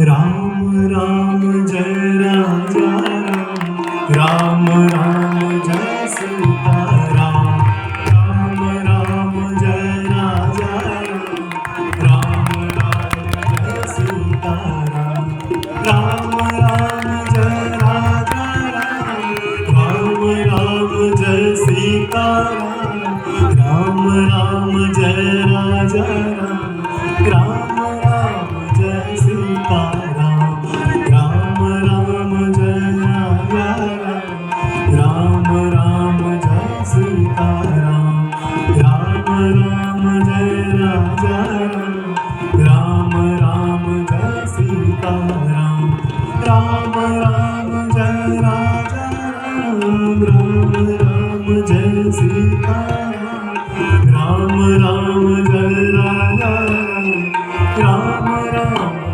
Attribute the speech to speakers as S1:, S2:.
S1: Ram Ram Jai Raja Ram, Ram Ram Jai Sita Ram, Ram Ram Jai Raja Ram, Ram Jai Sita Ram, Ram Ram Jai Raja Ram, Ram Jai Sita Ram, Ram Jai Raja Ram, Ram Jai Sita Ram, Ram Ram Jai Raja Ram, Ram Jai Sita Ram, Ram Ram Jai Raja Ram, Ram Jai Sita Ram, Ram Ram Jai Raja Ram, Ram Jai Sita Ram, Ram Jai Raja Ram, Ram Ram